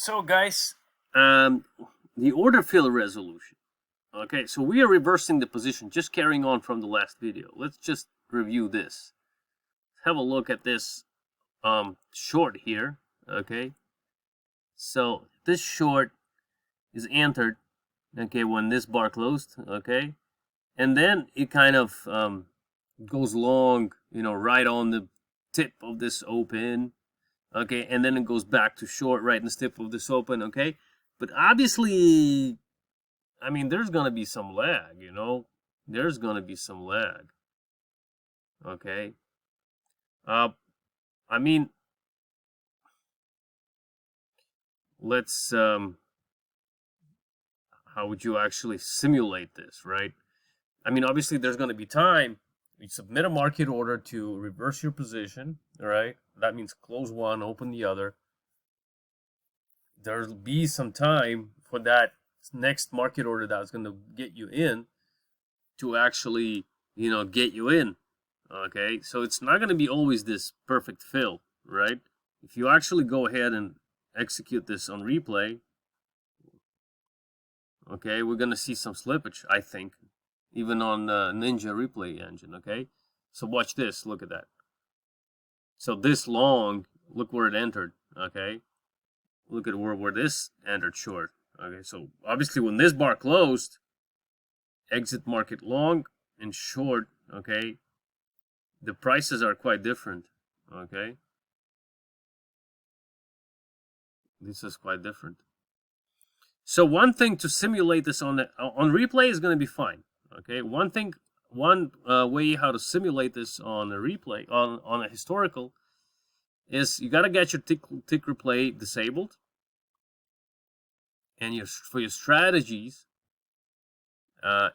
So guys, the order fill resolution. Okay, so we are reversing the position, just carrying on from the last video. Let's just review this. Have a look at this short here. Okay, so this short is entered. Okay, when this bar closed. Okay, and then it kind of goes long, right on the tip of this open. Okay, and then it goes back to short right in the tip of this open. Okay, but obviously, I mean, there's gonna be some lag. There's gonna be some lag. Okay, I mean, let's how would you actually simulate this, right? I mean, obviously, there's gonna be time. You submit a market order to reverse your position. All right, that means close one, open the other. There'll be some time for that next market order that's going to get you in to actually, get you in. Okay, so it's not going to be always this perfect fill, right? If you actually go ahead and execute this on replay, okay, we're going to see some slippage, I think, even on Ninja replay engine. Okay, so watch this. Look at that. So this long, look where it entered. Okay, look at where this entered short. Okay, so obviously when this bar closed, exit market long and short, okay, the prices are quite different. Okay, this is quite different. So one thing to simulate this on replay is going to be fine. Okay, one way how to simulate this on a replay on a historical is you got to get your tick replay disabled, and for your strategies,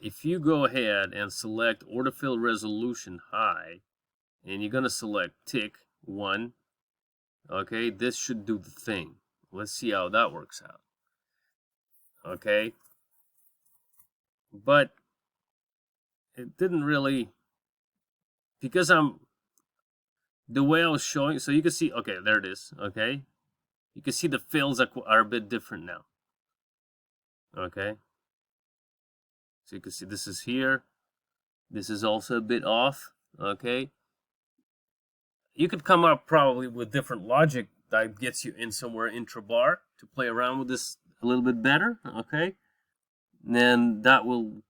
if you go ahead and select order fill resolution high, and you're gonna select tick 1, okay, this should do the thing. Let's see how that works out. Okay, but it didn't really, because the way I was showing, so you can see, okay, there it is. Okay, you can see the fills are a bit different now. Okay, so you can see this is here, this is also a bit off. Okay, you could come up probably with different logic that gets you in somewhere intra-bar to play around with this a little bit better. Okay, and then that will,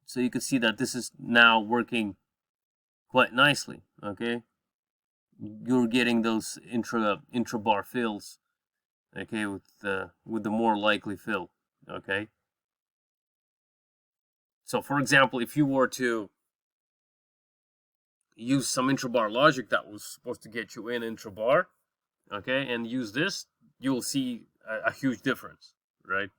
so you can see that this is now working quite nicely. Okay, you're getting those intra-bar fills. Okay, with the more likely fill. Okay, so for example, if you were to use some intra-bar logic that was supposed to get you in intra-bar, okay, and use this, you'll see a huge difference, right?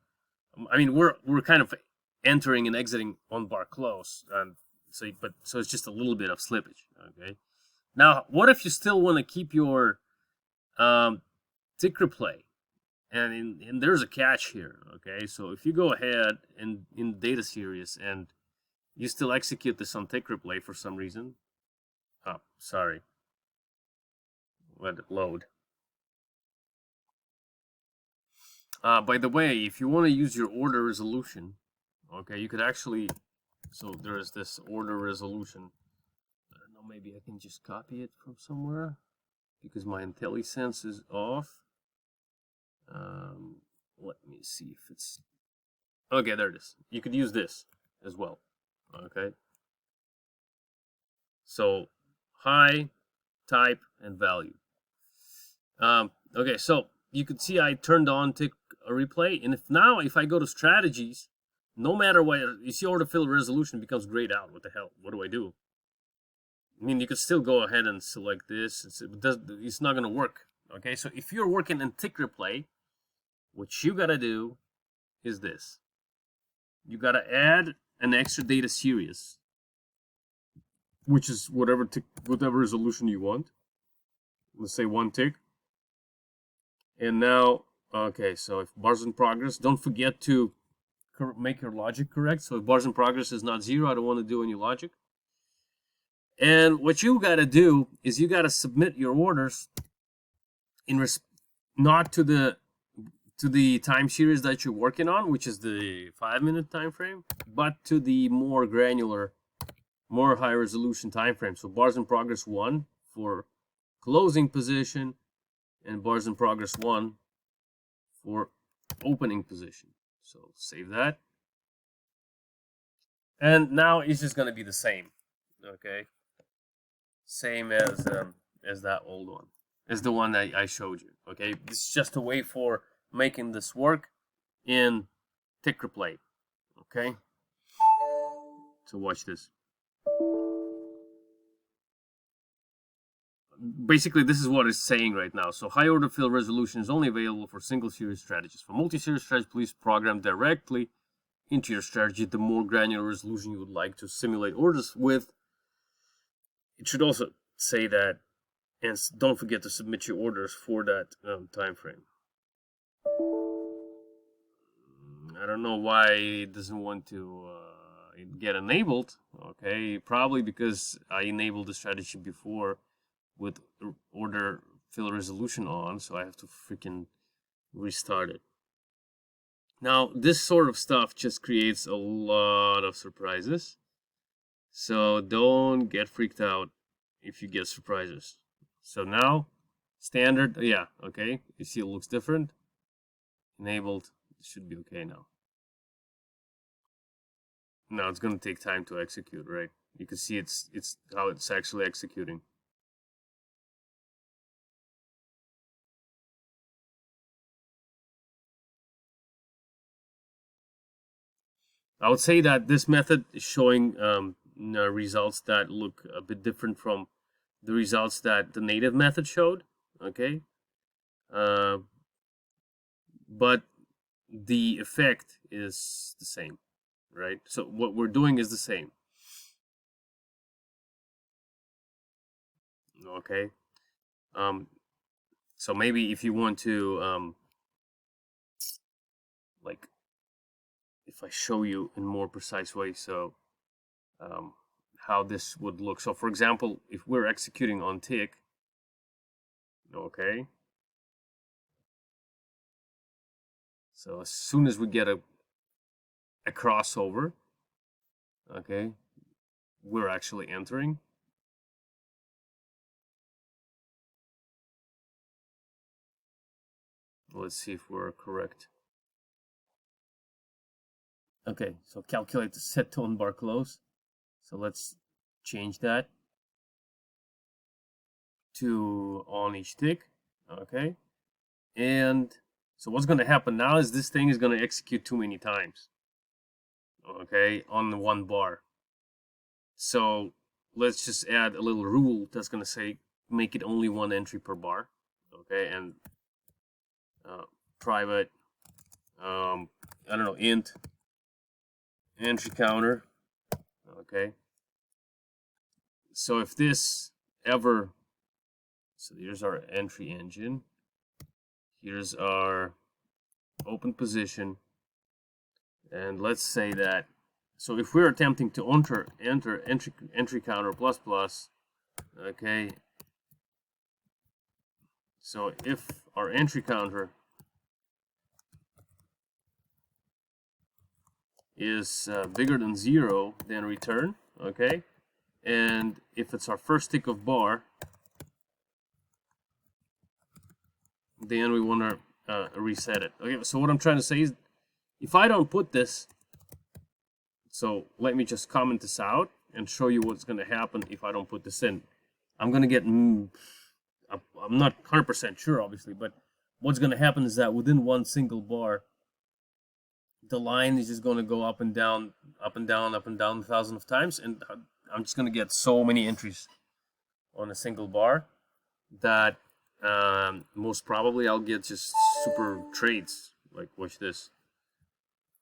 I mean, we're kind of entering and exiting on bar close, and so it's just a little bit of slippage. Okay, now what if you still want to keep your tick replay, and there's a catch here. Okay, so if you go ahead and in data series and you still execute this on tick replay for some reason, oh, sorry, let it load. By the way, if you want to use your order resolution, okay, you could actually, so there's this order resolution. I don't know, maybe I can just copy it from somewhere because my IntelliSense is off. Let me see if it's, okay, there it is. You could use this as well. Okay, so high, type, and value. Okay, so you could see I turned on tick replay, and if I go to strategies, no matter what, you see order fill resolution becomes grayed out. What the hell? What do I do? I mean, you could still go ahead and select this. It's not going to work. Okay, so if you're working in tick replay, what you got to do is this. You got to add an extra data series, which is whatever resolution you want. Let's say 1 tick. And now, okay, so if bars in progress, don't forget to make your logic correct. So if bars in progress is not 0, I don't want to do any logic. And what you got to do is you got to submit your orders not to the to the time series that you're working on, which is the 5-minute time frame, but to the more granular, more high resolution time frame. So bars in progress 1 for closing position, and bars in progress 1 for opening position. So save that. And now it's just going to be the same. Okay. Same as that old one. As the one that I showed you. Okay. This is just a way for making this work in tick replay. Okay. So watch this. Basically, this is what it's saying right now. So high order fill resolution is only available for single series strategies. For multi-series strategies, please program directly into your strategy the more granular resolution you would like to simulate orders with. It should also say that, and don't forget to submit your orders for that time frame. I don't know why it doesn't want to get enabled. Okay, probably because I enabled the strategy before with order fill resolution on, so I have to freaking restart it. Now, this sort of stuff just creates a lot of surprises, so don't get freaked out if you get surprises. So now, standard, yeah, okay, you see it looks different. Enabled, it should be okay now. Now it's going to take time to execute, right? You can see it's how it's actually executing. I would say that this method is showing results that look a bit different from the results that the native method showed. Okay, but the effect is the same, right? So what we're doing is the same. Okay, so maybe if you want to like, if I show you in more precise way, so how this would look. So for example, if we're executing on tick, okay, so as soon as we get a crossover, okay, we're actually entering. Let's see if we're correct. Okay, so calculate the set tone bar close. So let's change that to on each tick. Okay, and so what's going to happen now is this thing is going to execute too many times. Okay, on the one bar. So let's just add a little rule that's going to say make it only one entry per bar. Okay, and private, I don't know, int entry counter. Okay, so if this ever, so here's our entry engine, here's our open position, and let's say that, so if we're attempting to enter entry counter plus plus, okay, so if our entry counter is bigger than 0, then return, okay, and if it's our first tick of bar, then we want to reset it. Okay, so what I'm trying to say is, if I don't put this, so let me just comment this out and show you what's going to happen if I don't put this in. I'm going to get, I'm not 100% sure, obviously, but what's going to happen is that within one single bar, the line is just going to go up and down, up and down, up and down 1,000 of times, and I'm just going to get so many entries on a single bar that most probably I'll get just super trades. Like, watch this.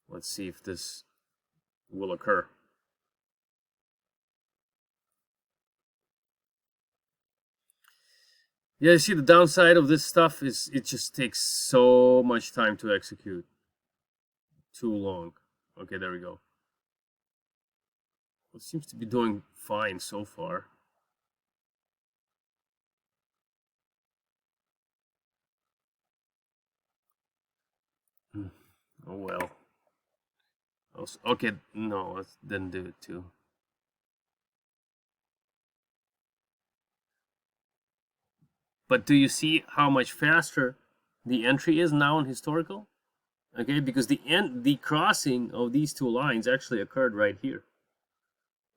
Let's see if this will occur. Yeah, you see the downside of this stuff is it just takes so much time to execute. Too long. Okay, there we go. It seems to be doing fine so far. Oh well. Okay, no, it didn't do it too. But do you see how much faster the entry is now in historical? Okay, because the crossing of these two lines actually occurred right here.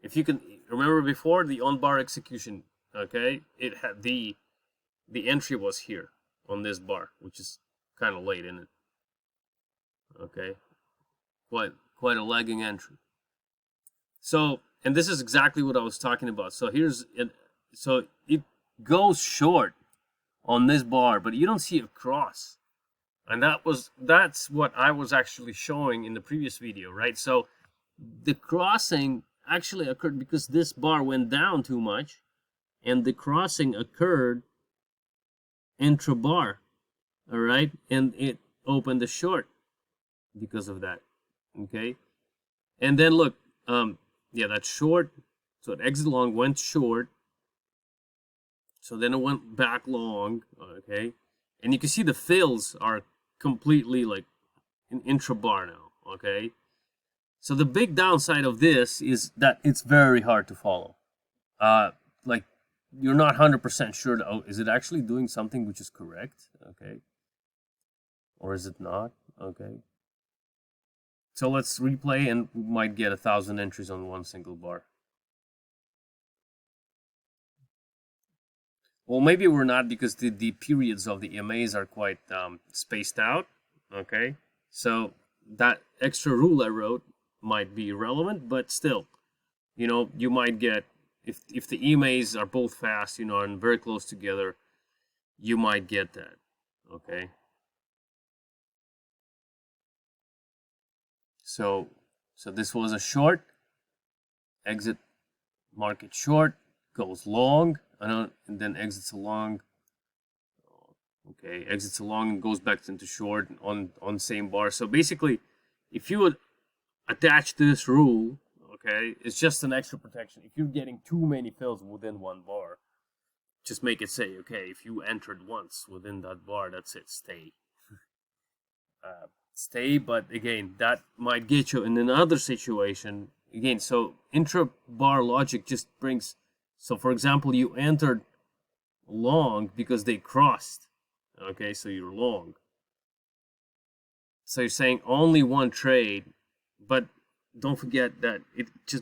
If you can remember before the on bar execution, okay, it had the entry was here on this bar, which is kind of late in it. Okay, quite a lagging entry. So, and this is exactly what I was talking about. So here's it. So it goes short on this bar, but you don't see a cross. And that's what I was actually showing in the previous video, right? So the crossing actually occurred because this bar went down too much, and the crossing occurred intra bar, all right, and it opened a short because of that. Okay, and then look, yeah, that's short. So it exit long went short. So then it went back long. Okay, and you can see the fills are completely like an intra bar now. Okay, so the big downside of this is that it's very hard to follow. Like you're not 100% sure. Oh, is it actually doing something which is correct? Okay, or is it not? Okay. So let's replay and we might get 1,000 entries on one single bar. Well, maybe we're not because the periods of the EMAs are quite spaced out. Okay, so that extra rule I wrote might be irrelevant, but still, you might get if the EMAs are both fast, and very close together, you might get that. Okay, so this was a short exit, market short, goes long, and then exits along. Okay, exits along and goes back into short on same bar. So basically, if you would attach this rule, okay, it's just an extra protection. If you're getting too many fills within one bar, just make it say, okay, if you entered once within that bar, that's it, stay. Stay, but again, that might get you in another situation. Again, so intra bar logic just brings, so for example, you entered long because they crossed. Okay, so you're long. So you're saying only one trade, but don't forget that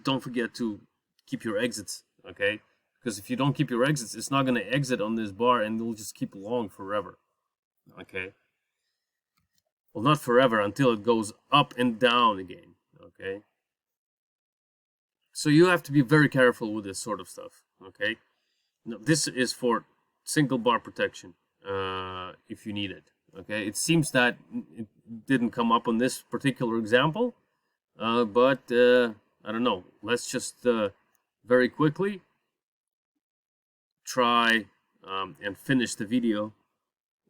don't forget to keep your exits, okay? Because if you don't keep your exits, it's not going to exit on this bar and it'll just keep long forever. Okay? Well, not forever until it goes up and down again, okay? So you have to be very careful with this sort of stuff, okay? Now, this is for single bar protection if you need it, okay? It seems that it didn't come up on this particular example, but I don't know. Let's just very quickly try and finish the video.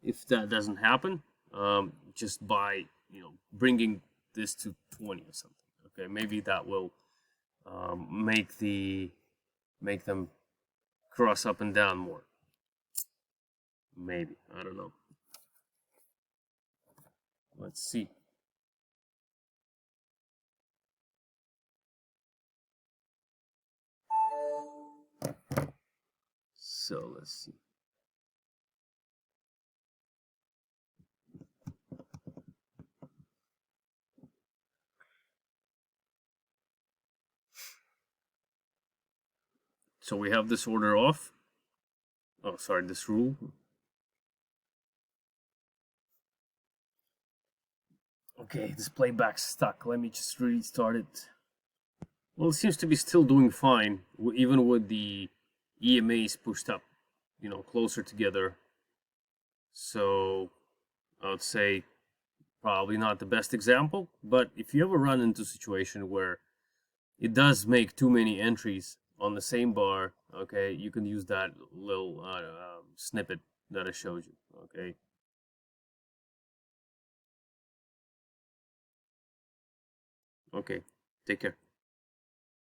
If that doesn't happen, just by bringing this to 20 or something. Okay, maybe that will make them cross up and down more. Maybe, I don't know. Let's see. So let's see. So we have this order off. Oh, sorry, this rule. Okay, this playback's stuck. Let me just restart it. Well, it seems to be still doing fine, even with the EMAs pushed up, closer together. So I would say probably not the best example, but if you ever run into a situation where it does make too many entries on the same bar, okay, you can use that little snippet that I showed you, okay. Okay, take care.